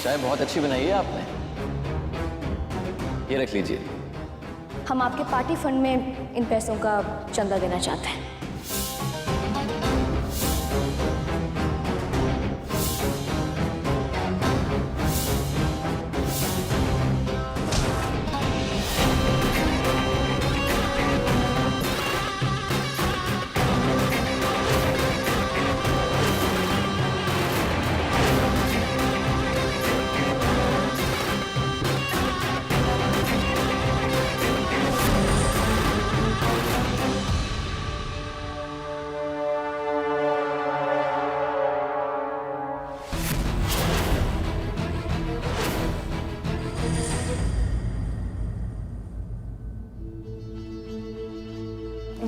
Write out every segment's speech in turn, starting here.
चाय बहुत अच्छी बनाई है आपने। ये रख लीजिए। हम आपके पार्टी फंड में इन पैसों का चंदा देना चाहते हैं।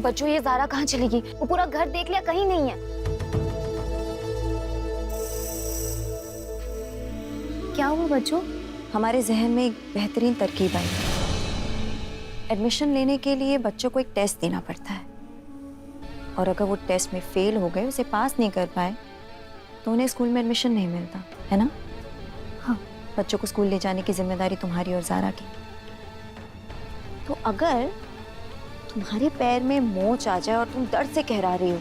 बच्चों, ये ज़ारा कहाँ चली गई? वो पूरा घर देख लिया, कहीं नहीं है। क्या हुआ बच्चों? हमारे जहन में एक बेहतरीन तरकीब आई। एडमिशन लेने के लिए बच्चों को एक टेस्ट देना पड़ता है, और अगर वो टेस्ट में फेल हो गए, उसे पास नहीं कर पाए, तो उन्हें स्कूल में एडमिशन नहीं मिलता है ना? हाँ, बच्चों को स्कूल ले जाने की जिम्मेदारी तुम्हारी और ज़ारा की। तो अगर तुम्हारे पैर में मोच आ जाए और तुम दर्द से कहरा रही हो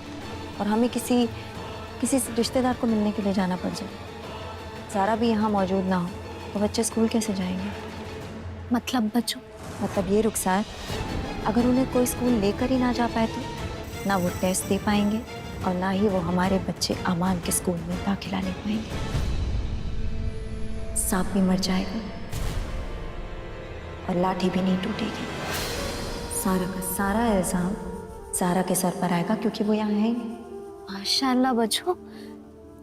और हमें किसी रिश्तेदार को मिलने के लिए जाना पड़ जाए, ज़ारा भी यहाँ मौजूद ना हो, तो बच्चे स्कूल कैसे जाएंगे? मतलब बच्चों? मतलब ये रुखसार, अगर उन्हें कोई स्कूल लेकर ही ना जा पाए तो ना वो टेस्ट दे पाएंगे और ना ही वो हमारे बच्चे अमान के स्कूल में दाखिला ले पाएंगे। सांप भी मर जाएगा और लाठी भी नहीं टूटेगी। सारा का सारा इल्जाम ज़ारा के सर पर आएगा, क्योंकि वो यहाँ है। माशाल्लाह बच्चों,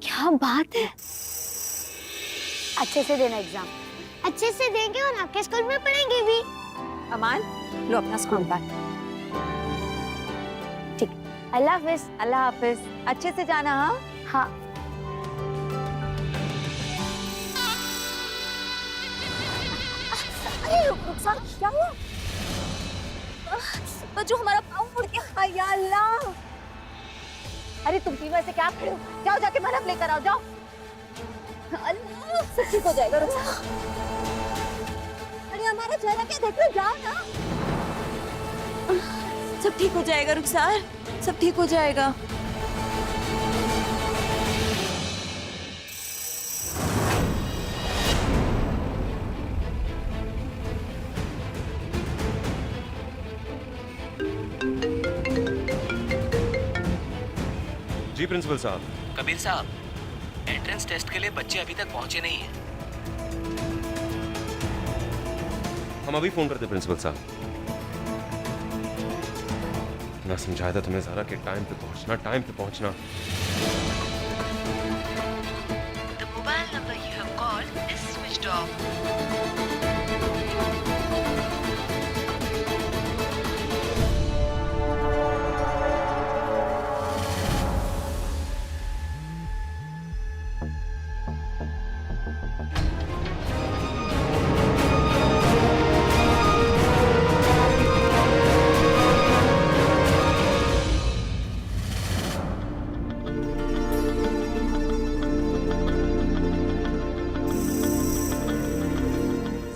क्या बात है। अच्छे से देना एग्जाम। अच्छे से देंगे और आपके स्कूल में पढ़ेंगे भी। अमान, लो अपना स्कूल बैग। ठीक, अल्लाह हाफिज। अल्लाह हाफिज, अच्छे से जाना। हाँ हाँ। अरे रुखसार, क्या हुआ? बच्चों, हमारा पाँव मुड़ गया। हाय या अल्लाह। अरे तुम तीनों ऐसे क्या खड़े हो? जाओ जाके मरहम लेकर आओ, जाओ। अल्लाह, सब ठीक हो जाएगा रुखसार। अरे हमारा चेहरा क्या देख रहे हो? जाओ ना। सब ठीक हो जाएगा रुखसार, सब ठीक हो जाएगा। जी प्रिंसिपल साहब। कबीर साहब, एंट्रेंस टेस्ट के लिए बच्चे अभी तक पहुंचे नहीं हैं। हम अभी फोन करते प्रिंसिपल साहब। ना समझाया था तुम्हें ज़ारा के टाइम पे पहुंचना। The mobile number you have called is switched off.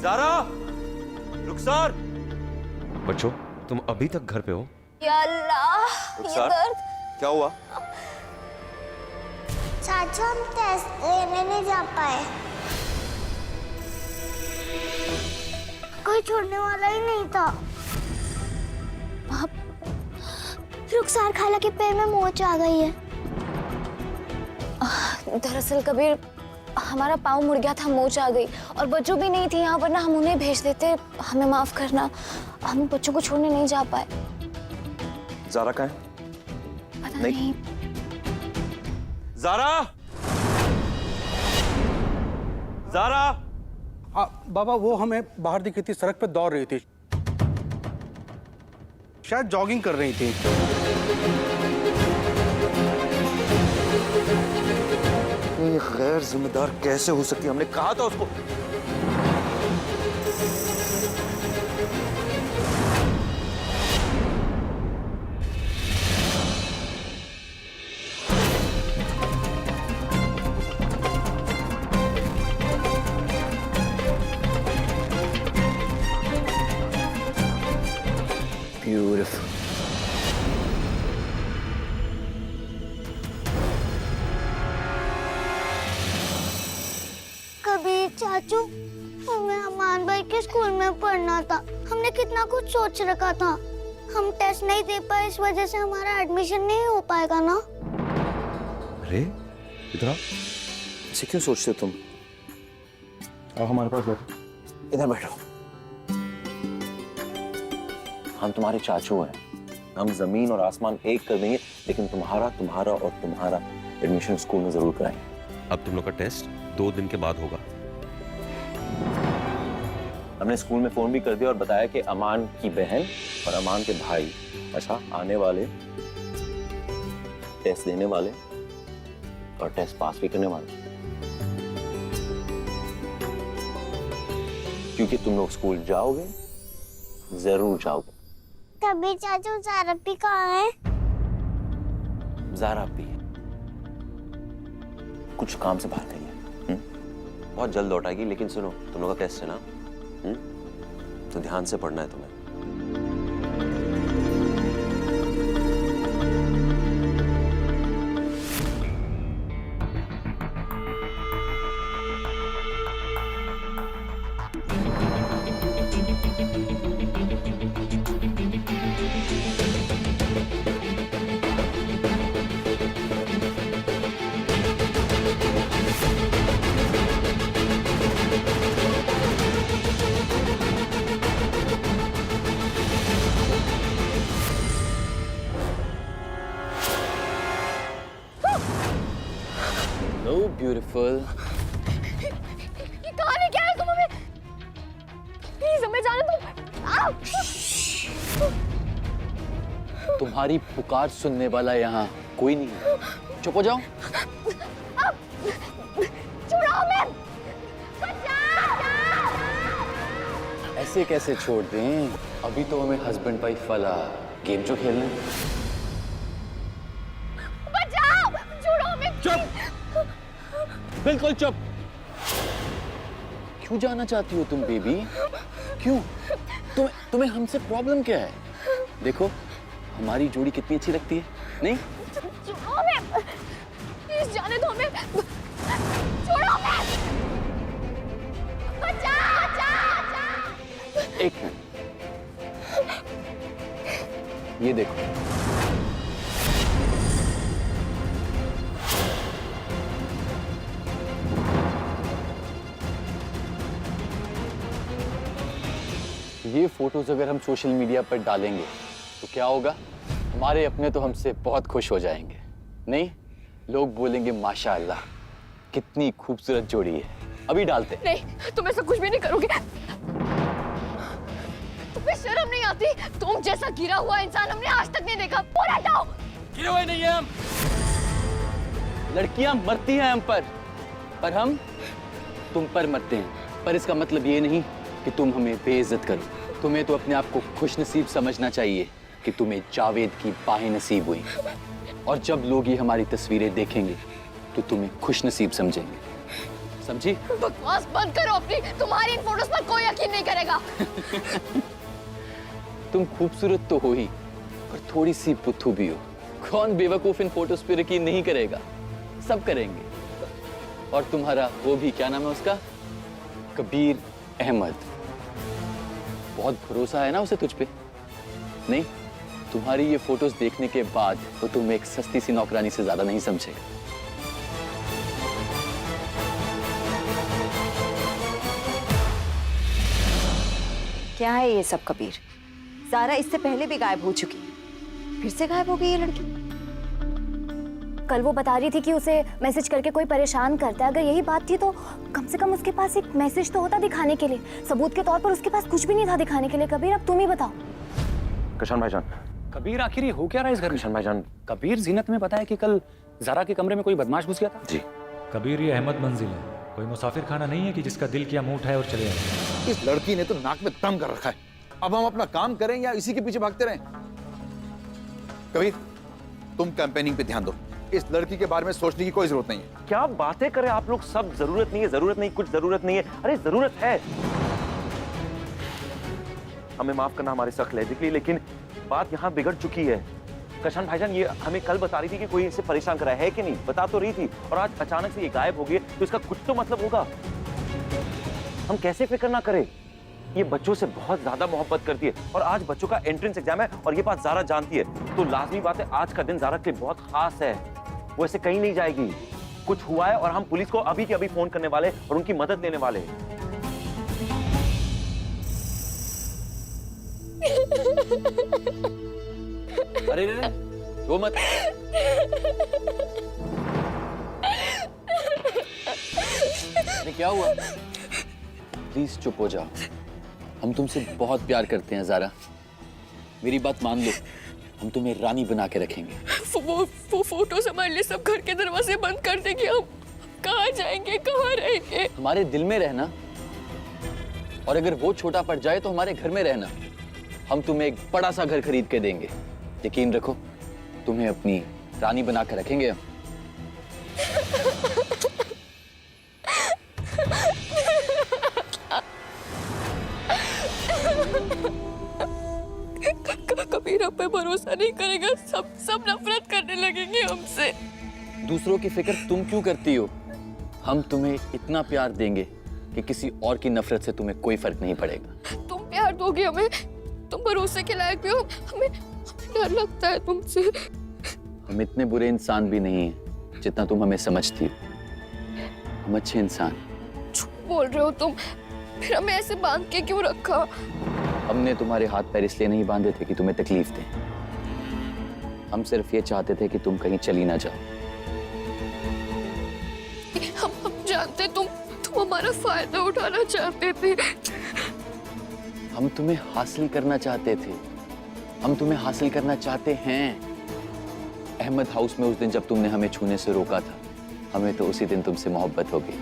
Zaara, रुखसार। बच्चों, तुम अभी तक घर पे हो? या अल्लाह, ये दर्द। क्या हुआ? चाचा, हम टेस्ट लेने नहीं जा पाए। कोई छोड़ने वाला ही नहीं था। रुखसार खाला के पैर में मोच आ गई है। दरअसल कबीर, हमारा पाँव मुड़ गया था, मोच आ गई, और बच्चों भी नहीं थे यहाँ, वरना हम उन्हें भेज देते। हमें माफ करना, हम बच्चों को छोड़ने नहीं जा पाए। ज़ारा कहाँ है? पता नहीं। ज़ारा! ज़ारा! हाँ बाबा, वो हमें बाहर दिखी थी, सड़क पे दौड़ रही थी, शायद जॉगिंग कर रही थी। ये गैर जिम्मेदार कैसे हो सकती है? हमने कहा था उसको। चाचू, हमें अमान भाई के स्कूल में पढ़ना था। हमने कितना कुछ सोच रखा था। हम टेस्ट नहीं दे पाए, इस वजह से हमारा एडमिशन नहीं हो पाएगा ना। अरे इधर आओ। ऐसे क्यों सोचते हो तुम? आओ हमारे पास बैठो। इधर बैठो। हम तुम्हारे चाचू हैं। हम जमीन और आसमान एक कर देंगे, लेकिन तुम्हारा तुम्हारा और तुम्हारा एडमिशन स्कूल में जरूर कराएंगे। अब तुम लोग का टेस्ट 2 दिन के बाद होगा। हमने स्कूल में फोन भी कर दिया और बताया कि अमान की बहन और अमान के भाई अच्छा आने वाले, टेस्ट देने वाले और टेस्ट पास भी करने वाले, क्योंकि तुम लोग स्कूल जाओगे, जरूर जाओगे। तभी चाचू ज़ारा कहाँ है? ज़ारा भी कुछ काम से बाहर गई है। बहुत जल्द लौट आएगी। लेकिन सुनो, तुम लोग का टेस्ट है ना, तो ध्यान से पढ़ना है तुम्हें। Hello, beautiful. ये कहाँ लेके आए तुम हमें? प्लीज हमें जाने दो। तुम्हारी पुकार सुनने वाला यहाँ कोई नहीं है। चुप हो जाओ। छुड़ाओ मैं। ऐसे कैसे छोड़ दें? अभी तो हमें हस्बैंड वाइफ वाला गेम जो खेलना है। बचाओ, छुड़ाओ मैं। चुप, बिल्कुल चुप। क्यों जाना चाहती हो तुम बेबी? क्यों? तुम्हें हमसे प्रॉब्लम क्या है? देखो हमारी जोड़ी कितनी अच्छी लगती है, नहीं? छुड़ाओ मैं। प्लीज जाने दो हमें। छुड़ाओ मैं। बचाओ, बचाओ। एक मिनट, ये देखो। ये फोटोज अगर हम सोशल मीडिया पर डालेंगे तो क्या होगा? हमारे अपने तो हमसे बहुत खुश हो जाएंगे, नहीं? लोग बोलेंगे माशाअल्लाह कितनी खूबसूरत जोड़ी है। अभी डालते। नहीं, तुम ऐसा कुछ भी नहीं करोगे। तुम्हें शर्म नहीं आती? तुम जैसा गिरा हुआ इंसान हमने आज तक नहीं देखा। पूरा हटाओ। गिरे हुए नहीं है हम। लड़कियां मरती हैं हम पर हम तुम पर मरते हैं। पर इसका मतलब ये नहीं कि तुम हमें बेइज्जत करो। तुम्हें तो अपने आप को खुशनसीब समझना चाहिए कि तुम्हें जावेद की बाहें नसीब हुई। और जब लोग ये हमारी तस्वीरें देखेंगे तो तुम्हें खुशनसीब समझेंगे, समझी? बकवास बंद करो अपनी। तुम्हारी इन फोटोज पर कोई यकीन नहीं करेगा। तुम खूबसूरत तो हो ही, पर थोड़ी सी बुद्धू भी हो। कौन बेवकूफ इन फोटोज पे यकीन नहीं करेगा? सब करेंगे। और तुम्हारा वो भी, क्या नाम है उसका, कबीर अहमद, बहुत भरोसा है ना उसे तुझ पे, नहीं? तुम्हारी ये फोटोज देखने के बाद वो तुम्हें एक सस्ती सी नौकरानी से ज्यादा नहीं समझेगा। क्या है ये सब कबीर? ज़ारा इससे पहले भी गायब हो चुकी है, फिर से गायब हो गई ये लड़की। कल वो बता रही थी कि उसे मैसेज करके कोई परेशान करता है। अगर यही बात थी तो कम से कम उसके पास एक मैसेज तो होता दिखाने के लिए। सबूत के तौर पर उसके पास कुछ भी नहीं था दिखाने के लिए। कबीर, अब तुम ही बताओ। कशान भाईजान। कबीर, आखिर ये हो क्या रहा है इस घर में? कशान भाईजान। कबीर, जीनत में बताया कि कल ज़ारा के कमरे में कोई बदमाश घुस गया था। जी कबीर, ये अहमद मंजिल है, कोई मुसाफिर खाना नहीं है कि जिसका दिल किया मुंह उठाए और चले आए। इस लड़की ने तो नाक में दम कर रखा है। अब हम अपना काम करें या इसी के पीछे भागते रहें? कबीर, तुम कैंपेनिंग पे ध्यान दो। इस लड़की के बारे में सोचने की कोई जरूरत नहीं है। क्या बातें करें आप लोग सब? जरूरत नहीं है, जरूरत नहीं, कुछ जरूरत नहीं है। अरे जरूरत है। हमें माफ करना हमारे सख्त लहजे के लिए, लेकिन बात यहाँ बिगड़ चुकी है। कशान भाईजान ये हमें कल बता रही थी कि कोई इसे परेशान करा है कि नहीं, बता तो रही थी, और आज अचानक से ये गायब हो गई, तो इसका कुछ तो मतलब होगा। हम कैसे फिक्र ना करें? ये बच्चों से बहुत ज्यादा मोहब्बत करती है और आज बच्चों का एंट्रेंस एग्जाम है और ये बात ज़ारा जानती है, तो लाजमी बात है आज का दिन ज़ारा के लिए बहुत खास है। वो ऐसे कहीं नहीं जाएगी। कुछ हुआ है और हम पुलिस को अभी के अभी फोन करने वाले और उनकी मदद लेने वाले। अरे रो मत। अरे क्या हुआ? प्लीज चुप हो जाओ। हम तुमसे बहुत प्यार करते हैं ज़ारा, मेरी बात मान लो। हम तुम्हें रानी बना के रखेंगे। वो फोटोज हमारे लिए सब घर के दरवाजे बंद कर देंगे। हम कहाँ जाएंगे, कहाँ रहेंगे? हमारे दिल में रहना, और अगर वो छोटा पड़ जाए तो हमारे घर में रहना। हम तुम्हें एक बड़ा सा घर खरीद के देंगे, यकीन रखो, तुम्हें अपनी रानी बना के रखेंगे हम। कबीर हम पे भरोसा नहीं करेगा, सब नफरत करने लगेंगे हमसे। दूसरों की फिक्र तुम क्यों करती हो? हम तुम्हें इतना प्यार देंगे कि किसी और की नफरत से तुम्हें कोई फर्क नहीं पड़ेगा। तुम प्यार दोगे हमें, तुम भरोसे के लायक भी हो। हमें डर लगता है तुमसे। हम इतने बुरे इंसान भी नहीं हैं जितना तुम हमें समझती हो। हम अच्छे इंसान। झूठ बोल रहे हो तुम। फिर हमें ऐसे बांध के क्यों रखा? हमने तुम्हारे हाथ पैर इसलिए नहीं बांधे थे कि तुम्हें तकलीफ दे। हम सिर्फ ये चाहते थे कि तुम कहीं चली ना जाओ। हम जानते तुम हमारा फायदा उठाना चाहते थे। हम तुम्हें हासिल करना चाहते थे। हम तुम्हें हासिल करना चाहते हैं। अहमद हाउस में उस दिन जब तुमने हमें छूने से रोका था, हमें तो उसी दिन तुमसे मोहब्बत हो गई।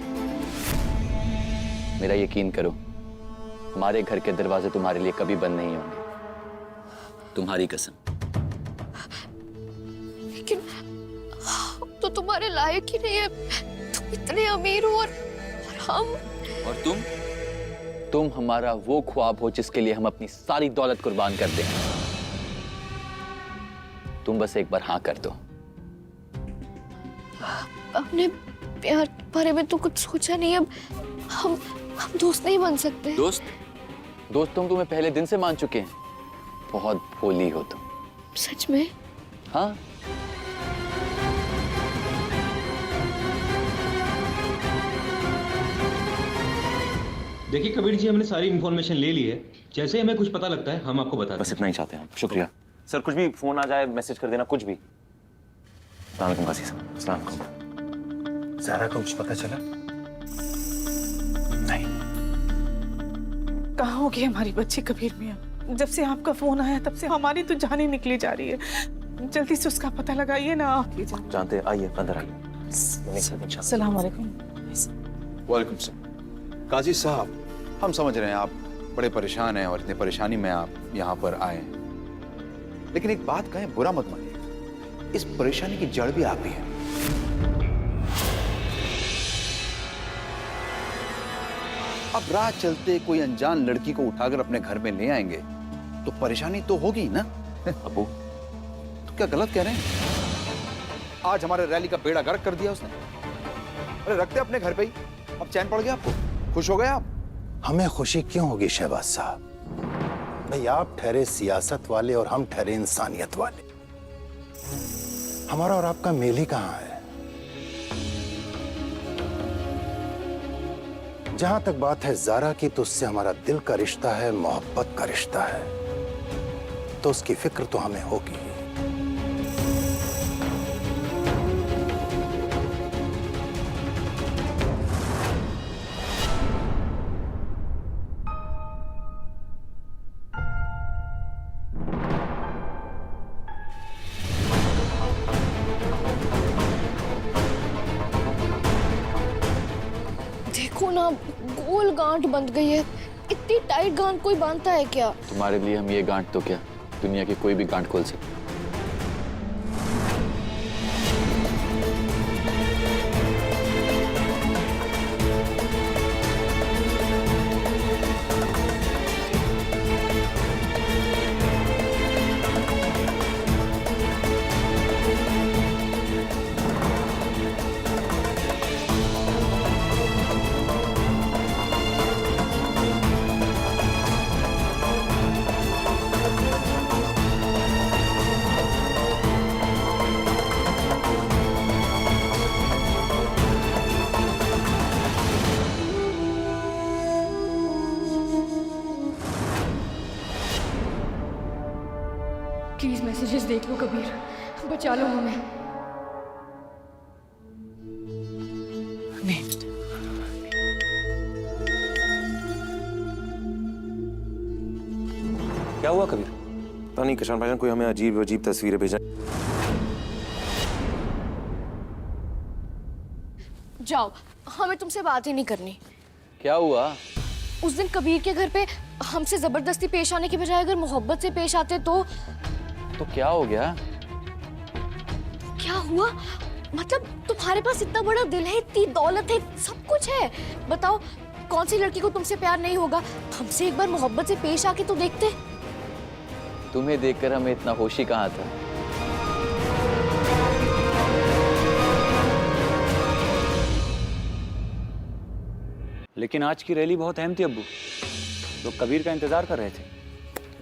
मेरा यकीन करो, हमारे घर के दरवाजे तुम्हारे लिए कभी बंद नहीं होंगे, तुम्हारी कसम। लेकिन तो तुम्हारे लायक ही नहीं है। तुम इतने अमीर हो और हम। और तुम हमारा वो ख्वाब हो जिसके लिए हम अपनी सारी दौलत कुर्बान कर दें। तुम बस एक बार हाँ कर दो। अपने प्यार के बारे में तो कुछ सोचा नहीं। अब हम दोस्त नहीं बन सकते। दोस्त तुम तुम्हें पहले दिन से मान चुके हैं। बहुत भोली हो तुम। सच में? हाँ। देखिए कबीर जी, हमने सारी इंफॉर्मेशन ले ली है। जैसे ही हमें कुछ पता लगता है हम आपको बता दें। बस इतना ही चाहते हैं। शुक्रिया सर। कुछ भी फोन आ जाए मैसेज कर देना, कुछ भी। अस्सलाम वालेकुम काजी साहब। अस्सलाम वालेकुम। ज़ारा को कुछ पता चला? नहीं। कहाँ होगी हमारी बच्ची कबीर मियाँ? जब से आपका फोन आया तब से हमारी तो जान ही निकली जा रही है। जल्दी से उसका पता लगाइए ना आप। जानते हैं, आइए अंदर आइए। अस्सलाम वालेकुम। वालेकुम सलाम। काजी साहब, हम समझ रहे हैं आप बड़े परेशान हैं और इतने परेशानी में आप यहाँ पर आए हैं, लेकिन एक बात कहें, बुरा मत मानिए, इस परेशानी की जड़ भी आप ही है। अब राह चलते कोई अनजान लड़की को उठाकर अपने घर में ले आएंगे तो परेशानी तो होगी ना। अबू तो क्या गलत कह रहे हैं? आज हमारे रैली का बेड़ा गर्क कर दिया उसने। अरे रखते अपने घर पे ही। अब चैन पड़ गया आपको? खुश हो गए आप? हमें खुशी क्यों होगी शहबाज साहब? भाई आप ठहरे सियासत वाले और हम ठहरे इंसानियत वाले। हमारा और आपका मेल ही कहां है? जहां तक बात है ज़ारा की, तो उससे हमारा दिल का रिश्ता है, मोहब्बत का रिश्ता है, तो उसकी फिक्र तो हमें होगी। देखो ना, गोल गांठ बंध गई है। इतनी टाइट गांठ कोई बांधता है क्या? तुम्हारे लिए हम ये गांठ तो क्या, दुनिया की कोई भी गांठ खोल सकते। प्लीज मैसेजेस देख लो कबीर, बचा लो हमें। क्या हुआ कबीर? पता नहीं किशन भाईजान, कोई हमें अजीब अजीब तस्वीरें भेजा। जाओ, हमें तुमसे बात ही नहीं करनी। क्या हुआ? उस दिन कबीर के घर पे हमसे जबरदस्ती पेश आने के बजाय अगर मोहब्बत से पेश आते तो क्या हो गया? क्या हुआ? मतलब तुम्हारे पास इतना बड़ा दिल है, इतनी दौलत है, सब कुछ है। बताओ कौन सी लड़की को तुमसे प्यार नहीं होगा? हमसे एक बार मोहब्बत से पेश आके तो देखते। तुम्हें देखकर हमें इतना होश ही कहाँ था। लेकिन आज की रैली बहुत अहम थी अब्बू, लोग कबीर का इंतजार कर रहे थे।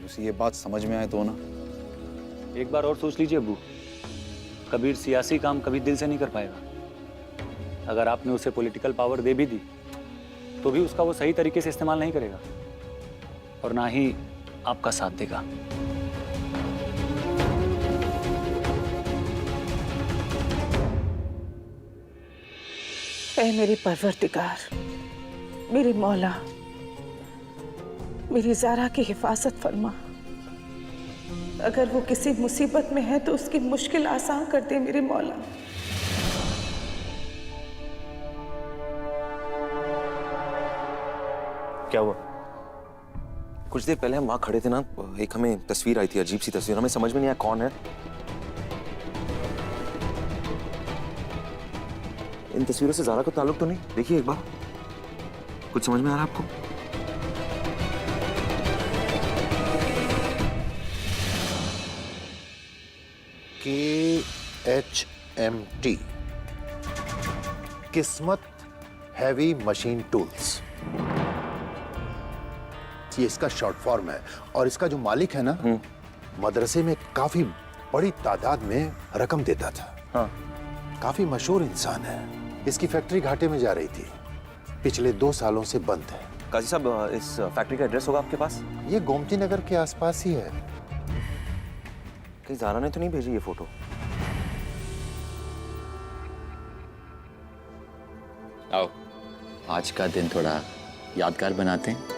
उसे ये बात समझ में आए तो ना। एक बार और सोच लीजिए अब्बू, कबीर सियासी काम कभी दिल से नहीं कर पाएगा। अगर आपने उसे पॉलिटिकल पावर दे भी दी तो भी उसका वो सही तरीके से इस्तेमाल नहीं करेगा और ना ही आपका साथ देगा। ऐ मेरी परवरदिगार, मेरी मौला, मेरी ज़ारा की हिफाजत फरमा। अगर वो किसी मुसीबत में है तो उसकी मुश्किल आसान कर दे मेरे मौला। क्या हुआ? कुछ देर पहले हम वहां खड़े थे ना, एक हमें तस्वीर आई थी, अजीब सी तस्वीर, हमें समझ में नहीं आया कौन है। इन तस्वीरों से ज़ारा को ताल्लुक तो नहीं? देखिए एक बार, कुछ समझ में आ रहा है आपको? KHMT, किस्मत हैवी मशीन टूल्स, ये इसका शॉर्ट फॉर्म है। और इसका जो मालिक है ना, मदरसे में काफी बड़ी तादाद में रकम देता था। हाँ। काफी मशहूर इंसान है। इसकी फैक्ट्री घाटे में जा रही थी, पिछले 2 सालों से बंद है। काजी साहब, इस फैक्ट्री का एड्रेस होगा आपके पास? ये गोमती नगर के आसपास ही है। कहीं ज़ारा ने तो नहीं भेजी ये फोटो? आओ, आज का दिन थोड़ा यादगार बनाते हैं।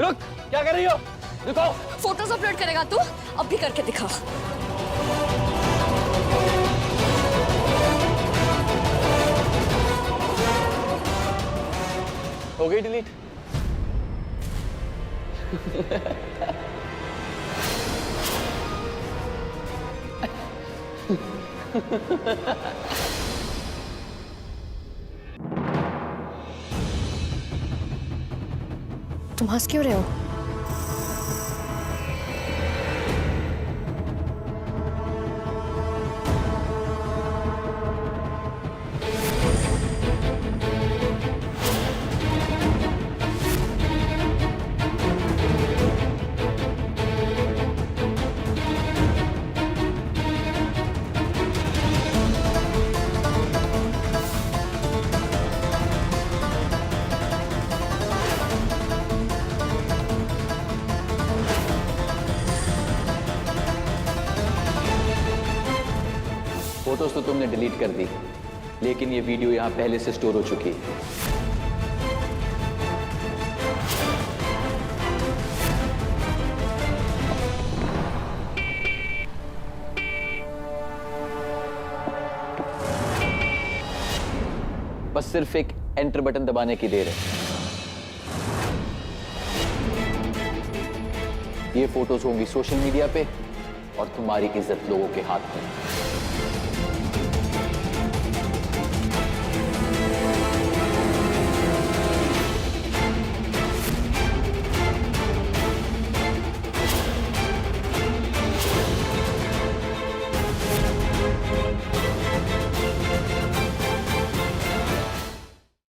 रुक, क्या कर रही हो? रुको। फोटोज अपलोड करेगा तू? अब भी करके दिखा। हो गई डिलीट? तुम हंस क्यों रहे हो? फोटोज तो तुमने डिलीट कर दी, लेकिन ये वीडियो यहाँ पहले से स्टोर हो चुकी है। बस सिर्फ एक एंटर बटन दबाने की देर है। ये फोटोज होंगी सोशल मीडिया पे और तुम्हारी इज्जत लोगों के हाथ में।